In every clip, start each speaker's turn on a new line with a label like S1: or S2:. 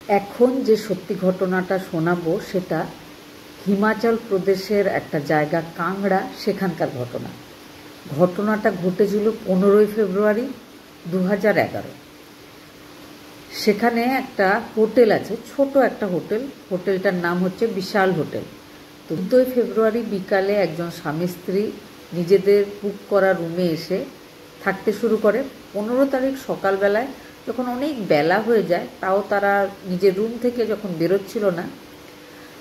S1: এখন যে সত্যি ঘটনাটা শোনাবো সেটা হিমাচল প্রদেশের একটা জায়গা কাংড়া, সেখানকার ঘটনা। ঘটনাটা ঘটেছিল 15ই ফেব্রুয়ারি 2011। সেখানে একটা হোটেল আছে, ছোট একটা হোটেল। হোটেলটার নাম হচ্ছে বিশাল হোটেল। 14ই ফেব্রুয়ারি বিকালে একজন স্বামী স্ত্রী নিজেদের বুক করা রুমে এসে থাকতে শুরু করে। 15 তারিখ সকালবেলায় যখন অনেক বেলা হয়ে যায়, তাও তারা নিজের রুম থেকে যখন বেরোচ্ছিল না,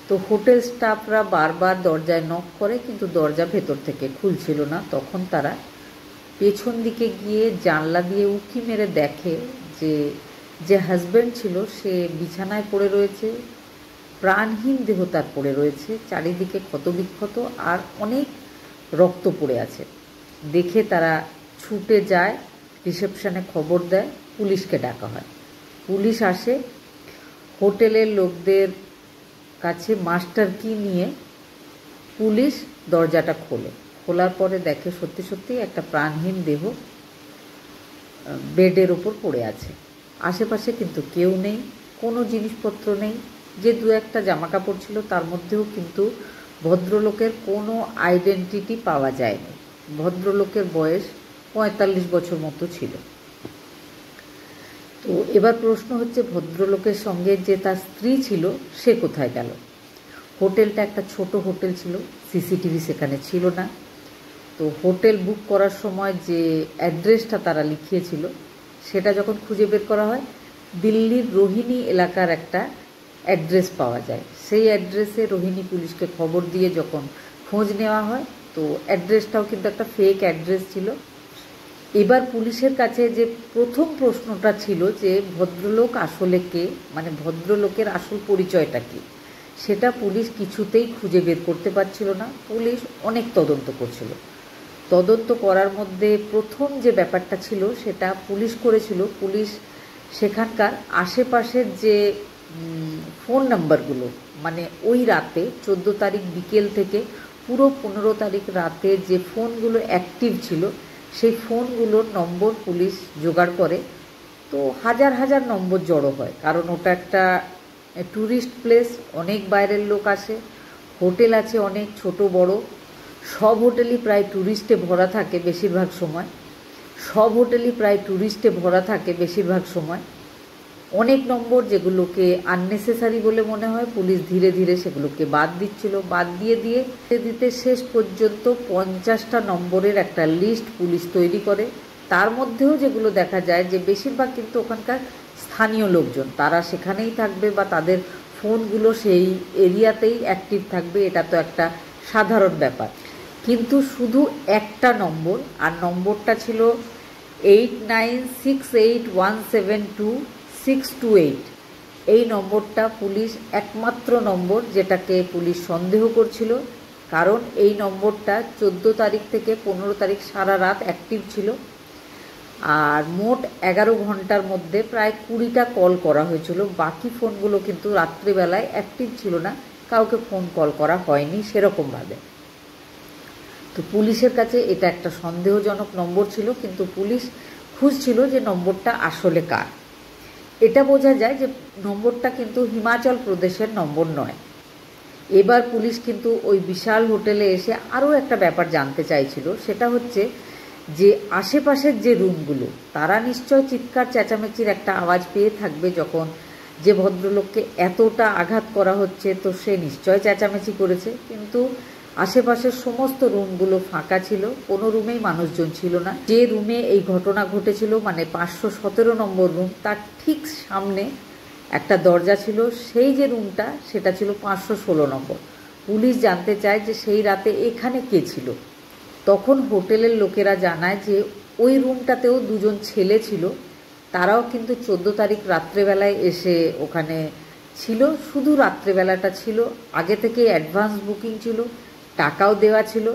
S1: তো হোটেল স্টাফরা বারবার দরজায় নক করে, কিন্তু দরজা ভেতর থেকে খুলছিল না। তখন তারা পেছন দিকে গিয়ে জানলা দিয়ে উঁকি মেরে দেখে যে হাজব্যান্ড ছিল সে বিছানায় পড়ে রয়েছে, প্রাণহীন দেহ তার পড়ে রয়েছে, চারিদিকে ক্ষতবিক্ষত আর অনেক রক্ত পড়ে আছে। দেখে তারা ছুটে যায়, রিসেপশনে খবর দেয়, পুলিশকে ডাকা হয়। পুলিশ আসে, হোটেলের লোকদের কাছে মাস্টার কি নিয়ে পুলিশ দরজাটা খোলার পরে দেখে সত্যি সত্যি একটা প্রাণহীন দেহ বেডের ওপর পড়ে আছে। আশেপাশে কিন্তু কেউ নেই, কোনো জিনিসপত্র নেই। যে দু একটা জামা কাপড় ছিল তার মধ্যেও কিন্তু ভদ্রলোকের কোনো আইডেন্টিটি পাওয়া যায়নি। ভদ্রলোকের বয়স 45 বছর মতো ছিল। তো এবার প্রশ্ন হচ্ছে, ভদ্রলোকের সঙ্গে যে তার স্ত্রী ছিল সে কোথায় গেল? হোটেলটা একটা ছোট হোটেল ছিল, সিসিটিভি সেখানে ছিল না। তো হোটেল বুক করার সময় যে অ্যাড্রেসটা তারা লিখিয়েছিল সেটা যখন খুঁজে বের করা হয়, দিল্লির রোহিণী এলাকার একটা অ্যাড্রেস পাওয়া যায়। সেই অ্যাড্রেসে রোহিণী পুলিশকে খবর দিয়ে যখন খোঁজ নেওয়া হয়, তো অ্যাড্রেসটাও কিন্তু একটা ফেক অ্যাড্রেস ছিল। এবার পুলিশের কাছে যে প্রথম প্রশ্নটা ছিল যে ভদ্রলোক আসলে কে, মানে ভদ্রলোকের আসল পরিচয়টা কী, সেটা পুলিশ কিছুতেই খুঁজে বের করতে পারছিল না। পুলিশ অনেক তদন্ত করছিল। তদন্ত করার মধ্যে প্রথম যে ব্যাপারটা ছিল সেটা পুলিশ করেছিল, পুলিশ সেখানকার আশেপাশের যে ফোন নাম্বারগুলো, মানে ওই রাতে 14 তারিখ বিকেল থেকে পুরো 15 তারিখ রাতে যে ফোনগুলো অ্যাক্টিভ ছিল সেই ফোনগুলোর নম্বর পুলিশ জোগাড় করে। তো হাজার হাজার নম্বর জড়ো হয়, কারণ ওটা একটা ট্যুরিস্ট প্লেস, অনেক বাইরের লোক আসে, হোটেল আছে অনেক ছোট বড়, সব হোটেলই প্রায় ট্যুরিস্টে ভরা থাকে বেশিরভাগ সময়। অনেক নম্বর যেগুলোকে আননেসেসারি বলে মনে হয়, পুলিশ ধীরে ধীরে সেগুলোকে বাদ দিতে শেষ পর্যন্ত 50টা নম্বরের একটা লিস্ট পুলিশ তৈরি করে। তার মধ্যেও যেগুলো দেখা যায় যে বেশিরভাগ কিন্তু ওখানকার স্থানীয় লোকজন, তারা সেখানেই থাকবে বা তাদের ফোনগুলো সেই এরিয়াতেই অ্যাক্টিভ থাকবে, এটা তো একটা সাধারণ ব্যাপার। কিন্তু শুধু একটা নম্বর, আর নম্বরটা ছিল 8968172628। এই নম্বরটা পুলিশ একমাত্র নম্বর যেটাকে পুলিশ সন্দেহ করছিল, কারণ এই নম্বরটা 14 তারিখ থেকে 15 তারিখ সারা রাত অ্যাক্টিভ ছিল। আর মোট 11 ঘন্টার মধ্যে প্রায় 20টা কল করা হয়েছিল। বাকি ফোনগুলো কিন্তু রাত্রিবেলায় অ্যাক্টিভ ছিল না, কাউকে ফোন কল করা হয়নি সেরকমভাবে। তো পুলিশের কাছে এটা একটা সন্দেহজনক নম্বর ছিল, কিন্তু পুলিশ খুঁজছিল যে নম্বরটা আসলে কার। এটা বোঝা যায় যে নম্বরটা কিন্তু হিমাচল প্রদেশের নম্বর নয়। এবার পুলিশ কিন্তু ওই বিশাল হোটেলে এসে আরও একটা ব্যাপার জানতে চাইছিল, সেটা হচ্ছে যে আশেপাশের যে রুমগুলো, তারা নিশ্চয় চিৎকার চেঁচামেচির একটা আওয়াজ পেয়ে থাকবে যখন যে ভদ্রলোককে এতটা আঘাত করা হচ্ছে, তো সে নিশ্চয় চেঁচামেচি করেছে। কিন্তু আশেপাশের সমস্ত রুমগুলো ফাঁকা ছিল, কোনো রুমেই মানুষজন ছিল না। যে রুমে এই ঘটনা ঘটেছিল, মানে 517 নম্বর রুম, তার ঠিক সামনে একটা দরজা ছিল। সেই যে রুমটা সেটা ছিল 516 নম্বর। পুলিশ জানতে চায় যে সেই রাতে এখানে কে ছিল। তখন হোটেলের লোকেরা জানায় যে ওই রুমটাতেও দুজন ছেলে ছিল, তারাও কিন্তু 14 তারিখ রাত্রেবেলায় এসে ওখানে ছিল। শুধু রাত্রেবেলাটা ছিল, আগে থেকে অ্যাডভান্স বুকিং ছিল, টাকাও দেওয়া ছিল।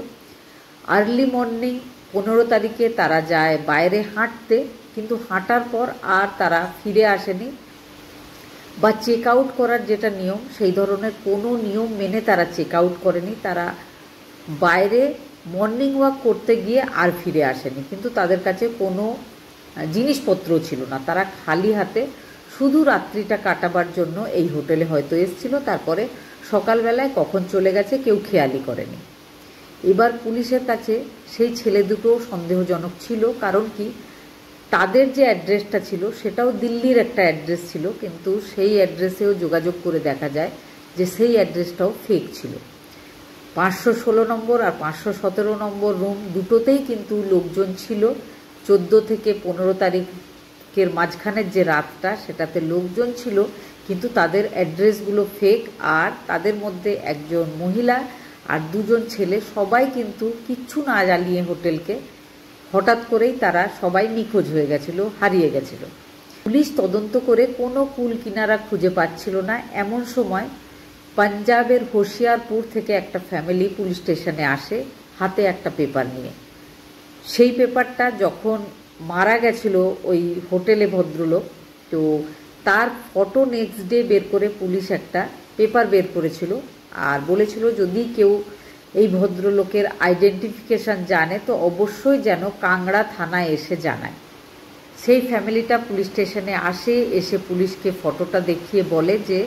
S1: আর্লি মর্নিং 15 তারিখে তারা যায় বাইরে হাঁটতে, কিন্তু হাঁটার পর আর তারা ফিরে আসেনি, বা চেক আউট করার যেটা নিয়ম সেই ধরনের কোনো নিয়ম মেনে তারা চেক আউট করেনি। তারা বাইরে মর্নিং ওয়াক করতে গিয়ে আর ফিরে আসেনি, কিন্তু তাদের কাছে কোনো জিনিসপত্র ছিল না, তারা খালি হাতে শুধু রাত্রিটা কাটাবার জন্য এই হোটেলে হয়তো এসেছিল, তারপরে সকালবেলায় কখন চলে গেছে কেউ খেয়ালই করেনি। এবার পুলিশের কাছে সেই ছেলে দুটো সন্দেহজনক ছিল, কারণ কি তাদের যে অ্যাড্রেসটা ছিল সেটাও দিল্লির একটা অ্যাড্রেস ছিল, কিন্তু সেই অ্যাড্রেসেও যোগাযোগ করে দেখা যায় যে সেই অ্যাড্রেসটাও ফেক ছিল। 516 নম্বর আর 517 নম্বর রুম দুটোতেই কিন্তু লোকজন ছিল। 14 থেকে 15 তারিখের মাঝখানের যে রাতটা সেটাতে লোকজন ছিল, কিন্তু তাদের অ্যাড্রেসগুলো ফেক। আর তাদের মধ্যে একজন মহিলা আর দুজন ছেলে সবাই কিন্তু কিচ্ছু না জ্বালিয়ে হোটেলকে হঠাৎ করেই তারা সবাই নিখোঁজ হয়ে গেছিল, হারিয়ে গেছিল। পুলিশ তদন্ত করে কোনো কুল কিনারা খুঁজে পাচ্ছিল না। এমন সময় পাঞ্জাবের হোশিয়ারপুর থেকে একটা ফ্যামিলি পুলিশ স্টেশনে আসে হাতে একটা পেপার নিয়ে। সেই পেপারটা যখন মারা গেছিল ওই হোটেলে ভদ্রলোক, তো তার ফটো নেক্সট ডে বের করে পুলিশ একটা পেপার বের করেছিল আর বলেছিল যদি কেউ এই ভদ্রলোকের আইডেন্টিফিকেশান জানে তো অবশ্যই যেন কাংড়া থানায় এসে জানায়। সেই ফ্যামিলিটা পুলিশ স্টেশনে আসে, এসে পুলিশকে ফটোটা দেখিয়ে বলে যে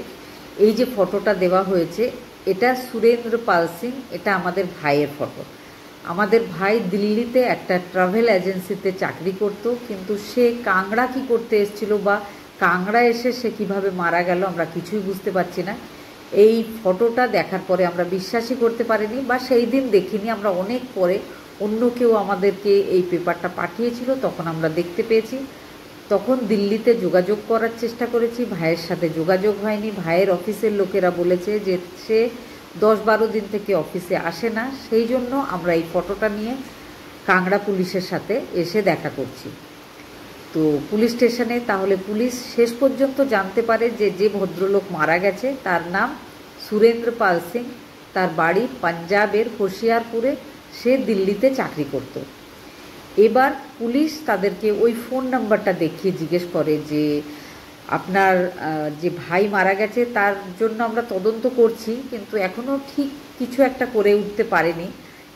S1: এই যে ফটোটা দেওয়া হয়েছে এটা সুরেন্দ্র পাল সিং, এটা আমাদের ভাইয়ের ফটো। আমাদের ভাই দিল্লিতে একটা ট্রাভেল এজেন্সিতে চাকরি করত, কিন্তু সে কাংড়া কি করতে এসেছিল বা কাংড়া এসে সে কীভাবে মারা গেল আমরা কিছুই বুঝতে পারছি না। এই ফটোটা দেখার পরে আমরা বিশ্বাসই করতে পারিনি, বা সেই দিন দেখিনি, আমরা অনেক পরে অন্য কেউ আমাদেরকে এই পেপারটা পাঠিয়েছিল তখন আমরা দেখতে পেয়েছি। তখন দিল্লিতে যোগাযোগ করার চেষ্টা করেছি, ভাইয়ের সাথে যোগাযোগ হয়নি। ভাইয়ের অফিসের লোকেরা বলেছে যে সে 10-12 দিন থেকে অফিসে আসে না, সেই জন্য আমরা এই ফটোটা নিয়ে কাংড়া পুলিশের সাথে এসে দেখা করছি। তো পুলিশ স্টেশনে তাহলে পুলিশ শেষ পর্যন্ত জানতে পারে যে যে ভদ্রলোক মারা গেছে তার নাম সুরেন্দ্র পাল সিং, তার বাড়ি পাঞ্জাবের হোশিয়ারপুরে, সে দিল্লিতে চাকরি করত। এবার পুলিশ তাদেরকে ওই ফোন নাম্বারটা দেখিয়ে জিজ্ঞেস করে যে আপনার যে ভাই মারা গেছে তার জন্য আমরা তদন্ত করছি, কিন্তু এখনও ঠিক কিছু একটা করে উঠতে পারেনি,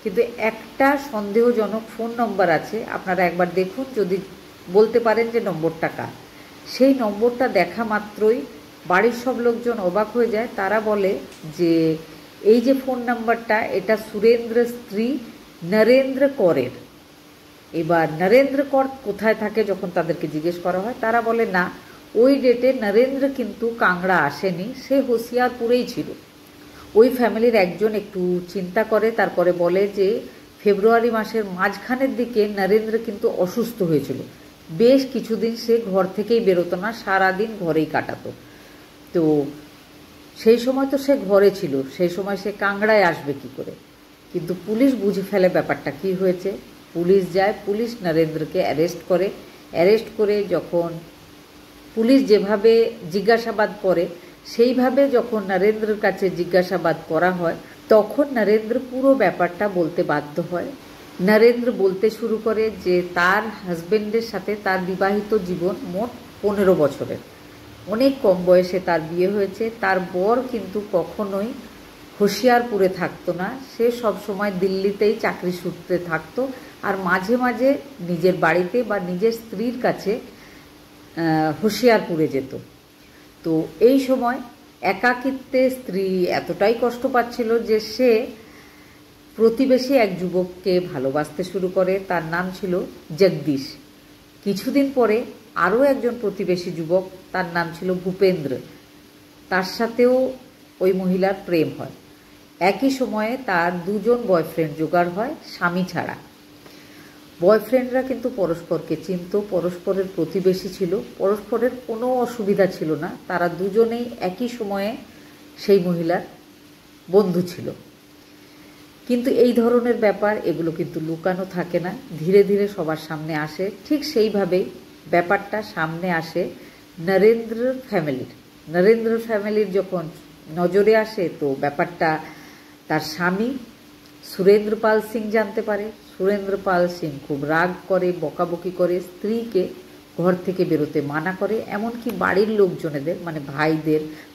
S1: কিন্তু একটা সন্দেহজনক ফোন নম্বর আছে, আপনারা একবার দেখুন, যদি বলতে পারেন যে নম্বরটা কার। সেই নম্বরটা দেখা মাত্রই বাড়ির সব লোকজন অবাক হয়ে যায়। তারা বলে যে এই যে ফোন নাম্বারটা এটা সুরেন্দ্র স্ত্রী নরেন্দ্র করের। এবার নরেন্দ্র কর কোথায় থাকে যখন তাদেরকে জিজ্ঞেস করা হয়, তারা বলে না, ওই ডেটে নরেন্দ্র কিন্তু কাংড়া আসেনি, সে হোশিয়ারপুরেই ছিল। ওই ফ্যামিলির একজন একটু চিন্তা করে, তারপরে বলে যে ফেব্রুয়ারি মাসের মাঝখানের দিকে নরেন্দ্র কিন্তু অসুস্থ হয়েছিল, বেশ কিছুদিন সে ঘর থেকেই বেরোতো না, সারাদিন ঘরেই কাটাতো। তো সেই সময় তো সে ঘরে ছিল, সেই সময় সে কাংড়ায় আসবে কি করে? কিন্তু পুলিশ বুঝে ফেলে ব্যাপারটা কি হয়েছে। পুলিশ যায়, পুলিশ নরেন্দ্রকে অ্যারেস্ট করে যখন পুলিশ যেভাবে জিজ্ঞাসাবাদ করে সেইভাবে যখন নরেন্দ্রের কাছে জিজ্ঞাসাবাদ করা হয় তখন নরেন্দ্র পুরো ব্যাপারটা বলতে বাধ্য হয়। নরেন্দ্র বলতে শুরু করে যে তার হাজবেন্ডের সাথে তার বিবাহিত জীবন মোট 15 বছরের, অনেক কম বয়সে তার বিয়ে হয়েছে। তার বর কিন্তু কখনোই হোশিয়ারপুরে থাকতো না, সে সব সময় দিল্লিতেই চাকরি সূত্রে থাকতো, আর মাঝে মাঝে নিজের বাড়িতে বা নিজের স্ত্রীর কাছে হোশিয়ারপুরে যেত। তো এই সময় একাকিত্বে স্ত্রী এতটাই কষ্ট পাচ্ছিল যে সে প্রতিবেশী এক যুবককে ভালোবাসতে শুরু করে, তার নাম ছিল জগদীশ। কিছুদিন পরে আরও একজন প্রতিবেশী যুবক, তার নাম ছিল ভূপেন্দ্র, তার সাথেও ওই মহিলার প্রেম হয়। একই সময়ে তার 2 জন বয়ফ্রেন্ড জোগাড় হয়, স্বামী ছাড়া। বয়ফ্রেন্ডরা কিন্তু পরস্পরকে চিনত, পরস্পরের প্রতিবেশী ছিল, পরস্পরের কোনো অসুবিধা ছিল না, তারা দুজনেই একই সময়ে সেই মহিলার বন্ধু ছিল। কিন্তু এই ধরনের ব্যাপার এগুলো কিন্তু লুকানো থাকে না, ধীরে ধীরে সবার সামনে আসে। ঠিক সেইভাবেই ব্যাপারটা সামনে আসে নরেন্দ্র ফ্যামিলির যখন নজরে আসে, তো ব্যাপারটা তার স্বামী সুরেন্দ্র পাল সিং জানতে পারে। সুরেন্দ্র পাল সিং খুব রাগ করে, বকাবকি করে, স্ত্রীকে ঘর থেকে বেরোতে মানা করে, এমনকি বাড়ির লোকজনেদের মানে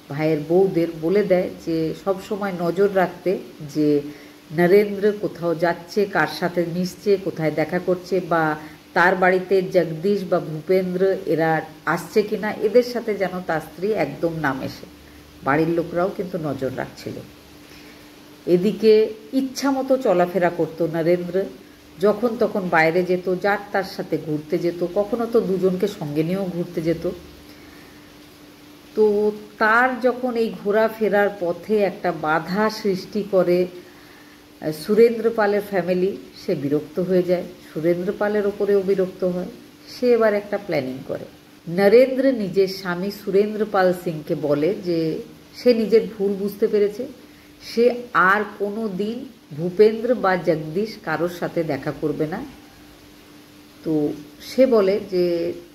S1: ভাইয়ের বউদের বলে দেয় যে সব সময় নজর রাখতে যে নরেন্দ্র কোথাও যাচ্ছে, কার সাথে মিশছে, কোথায় দেখা করছে, বা তার বাড়িতে জগদীশ বা ভূপেন্দ্র এরা আসছে কিনা, এদের সাথে যেন তার স্ত্রী একদম না মেশে। বাড়ির লোকরাও কিন্তু নজর রাখছিল। এদিকে ইচ্ছা মতো চলাফেরা করতো নরেন্দ্র, যখন তখন বাইরে যেত, যার তার সাথে ঘুরতে যেত, কখনো তো দুজনকে সঙ্গে নিয়েও ঘুরতে যেত। তো তার যখন এই ঘোরাফেরার পথে একটা বাধা সৃষ্টি করে সুরেন্দ্র পালের ফ্যামিলি, সে বিরক্ত হয়ে যায়, সুরেন্দ্র পালের ওপরেও বিরক্ত হয়। সে এবার একটা প্ল্যানিং করে। নরেন্দ্র নিজের স্বামী সুরেন্দ্র পাল সিংকে বলে যে সে নিজের ভুল বুঝতে পেরেছে, সে আর কোনো দিন ভূপেন্দ্র বা জগদীশ কারোর সাথে দেখা করবে না। তো সে বলে যে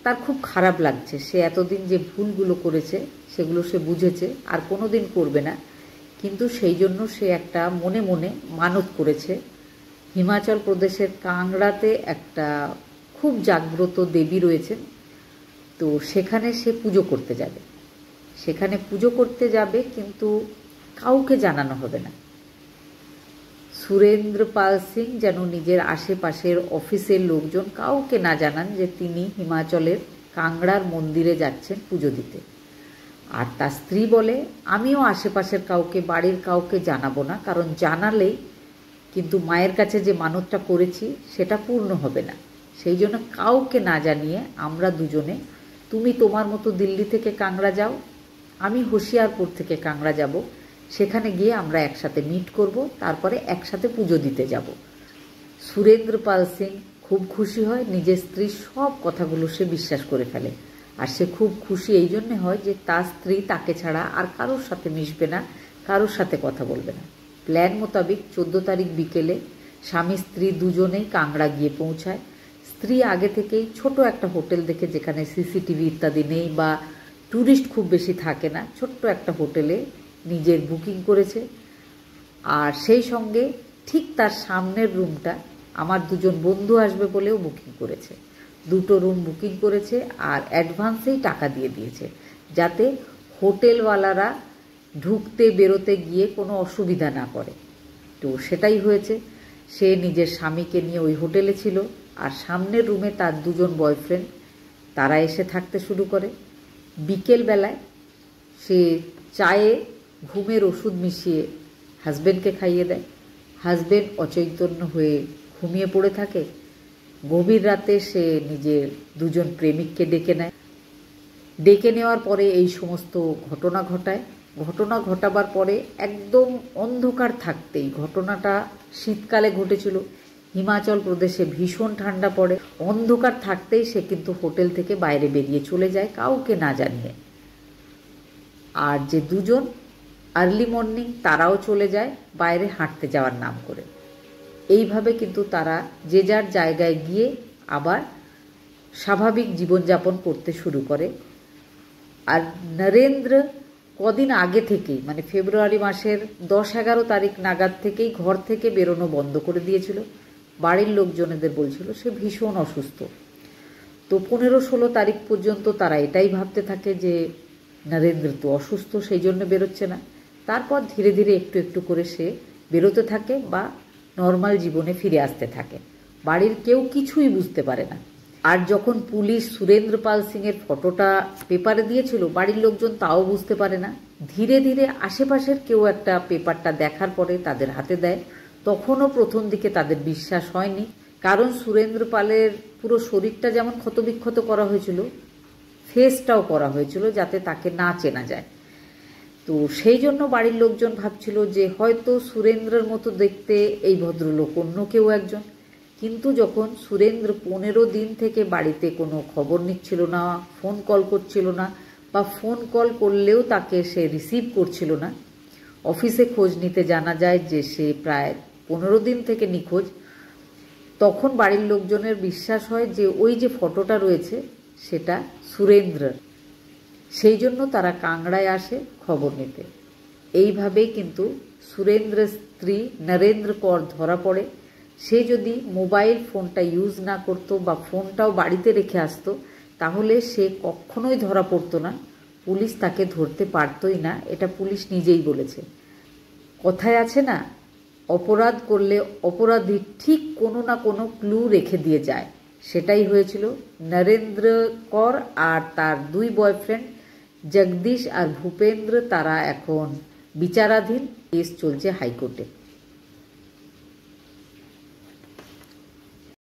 S1: তার খুব খারাপ লাগছে, সে এতদিন যে ভুলগুলো করেছে সেগুলো সে বুঝেছে, আর কোনো দিন করবে না। কিন্তু সেই জন্য সে একটা মনে মনে মানত করেছে। হিমাচল প্রদেশের কাংড়াতে একটা খুব জাগ্রত দেবী রয়েছেন, তো সেখানে সে পুজো করতে যাবে। সেখানে পুজো করতে যাবে, কিন্তু কাউকে জানানো হবে না। সুরেন্দ্র পাল সিং যেন নিজের আশেপাশের অফিসের লোকজন কাউকে না জানান যে তিনি হিমাচলের কাংড়ার মন্দিরে যাচ্ছেন পুজো দিতে। আর তার স্ত্রী বলে, আমিও আশেপাশের কাউকে, বাড়ির কাউকে জানাবো না, কারণ জানালেই কিন্তু মায়ের কাছে যে মানতটা করেছি সেটা পূর্ণ হবে না। সেই জন্য কাউকে না জানিয়ে আমরা দুজনে, তুমি তোমার মতো দিল্লি থেকে কাংড়া যাও, আমি হোশিয়ারপুর থেকে কাংড়া যাব, সেখানে গিয়ে আমরা একসাথে মিট করব, তারপরে একসাথে পুজো দিতে যাব। সুরেন্দ্র পাল সিং খুব খুশি হয়, নিজের স্ত্রীর সব কথাগুলো সে বিশ্বাস করে ফেলে। আর সে খুব খুশি এই জন্যে হয় যে তার স্ত্রী তাকে ছাড়া আর কারোর সাথে মিশবে না, কারোর সাথে কথা বলবে না। প্ল্যান মোতাবেক 14 তারিখ বিকেলে স্বামী স্ত্রী দুজনেই কাংড়া গিয়ে পৌঁছায়। স্ত্রী আগে থেকেই ছোট একটা হোটেল দেখে, যেখানে সিসিটিভি ইত্যাদি নেই বা ট্যুরিস্ট খুব বেশি থাকে না, ছোট্ট একটা হোটেলে নিজের বুকিং করেছে। আর সেই সঙ্গে ঠিক তার সামনের রুমটা আমার দুজন বন্ধু আসবে বলেও বুকিং করেছে। 2টো রুম বুকিং করেছে আর অ্যাডভান্সেই টাকা দিয়ে দিয়েছে, যাতে হোটেলওয়ালারা ঢুকতে বেরোতে গিয়ে কোনো অসুবিধা না করে। তো সেটাই হয়েছে। সে নিজের স্বামীকে নিয়ে ওই হোটেলে ছিল, আর সামনের রুমে তার 2জন বয়ফ্রেন্ড, তারা এসে থাকতে শুরু করে। বিকেলবেলায় সে চায়ে ঘুমের ওষুধ মিশিয়ে হাজব্যান্ডকে খাইয়ে দেয়। হাজব্যান্ড অচৈতন্য হয়ে ঘুমিয়ে পড়ে থাকে। গভীর রাতে সে নিজের 2জন প্রেমিককে ডেকে নেয়। ডেকে নেওয়ার পরে এই সমস্ত ঘটনা ঘটায়। ঘটনা ঘটাবার পরে একদম অন্ধকার থাকতেই, ঘটনাটা শীতকালে ঘটেছিল, হিমাচল প্রদেশে ভীষণ ঠান্ডা পড়ে, অন্ধকার থাকতেই সে কিন্তু হোটেল থেকে বাইরে বেরিয়ে চলে যায় কাউকে না জানিয়ে। আর যে 2জন আর্লি মর্নিং, তারাও চলে যায় বাইরে হাঁটতে যাওয়ার নাম করে। এইভাবে কিন্তু তারা যে যার জায়গায় গিয়ে আবার স্বাভাবিক জীবনযাপন করতে শুরু করে। আর নরেন্দ্র কদিন আগে থেকেই, মানে ফেব্রুয়ারি মাসের 10-11 তারিখ নাগাদ থেকেই ঘর থেকে বেরোনো বন্ধ করে দিয়েছিল। বাড়ির লোকজনেদের বলছিল সে ভীষণ অসুস্থ। তো 15-16 তারিখ পর্যন্ত তারা এটাই ভাবতে থাকে যে নরেন্দ্র তো অসুস্থ, সেই জন্য বেরোচ্ছে না। তারপর ধীরে ধীরে একটু একটু করে সে বেরোতে থাকে বা নর্মাল জীবনে ফিরে আসতে থাকে। বাড়ির কেউ কিছুই বুঝতে পারে না। আর যখন পুলিশ সুরেন্দ্র পাল সিংয়ের ফটোটা পেপারে দিয়েছিল, বাড়ির লোকজন তাও বুঝতে পারে না। ধীরে ধীরে আশেপাশের কেউ একটা পেপারটা দেখার পরে তাদের হাতে দেয়। তখনও প্রথম দিকে তাদের বিশ্বাস হয়নি, কারণ সুরেন্দ্র পালের পুরো শরীরটা যেমন ক্ষতবিক্ষত করা হয়েছিল, ফেসটাও করা হয়েছিল যাতে তাকে না চেনা যায়। তো সেই জন্য বাড়ির লোকজন ভাবছিল যে হয়তো সুরেন্দ্রের মতো দেখতে এই ভদ্রলোক অন্য কেউ একজন। কিন্তু যখন সুরেন্দ্র 15 দিন থেকে বাড়িতে কোনো খবর নিচ্ছিল না, ফোন কল করছিল না, বা ফোন কল করলেও তাকে সে রিসিভ করছিল না, অফিসে খোঁজ নিতে জানা যায় যে সে প্রায় 15 দিন থেকে নিখোঁজ, তখন বাড়ির লোকজনের বিশ্বাস হয় যে ওই যে ফটোটা রয়েছে সেটা সুরেন্দ্রর। সেই জন্য তারা কাংড়ায় আসে খবর নিতে। এইভাবেই কিন্তু সুরেন্দ্রের স্ত্রী নরেন্দ্র কর ধরা পড়ে। সে যদি মোবাইল ফোনটা ইউজ না করতো বা ফোনটাও বাড়িতে রেখে আসতো, তাহলে সে কখনোই ধরা পড়তো না, পুলিশ তাকে ধরতে পারতই না। এটা পুলিশ নিজেই বলেছে। কথায় আছে না, অপরাধ করলে অপরাধী ঠিক কোনো না কোনো ক্লু রেখে দিয়ে যায়। সেটাই হয়েছিল। নরেন্দ্র কর আর তার দুই বয়ফ্রেন্ড জগদীশ আর ভূপেন্দ্র, তারা এখন বিচারাধীন, কেস চলছে হাইকোর্টে।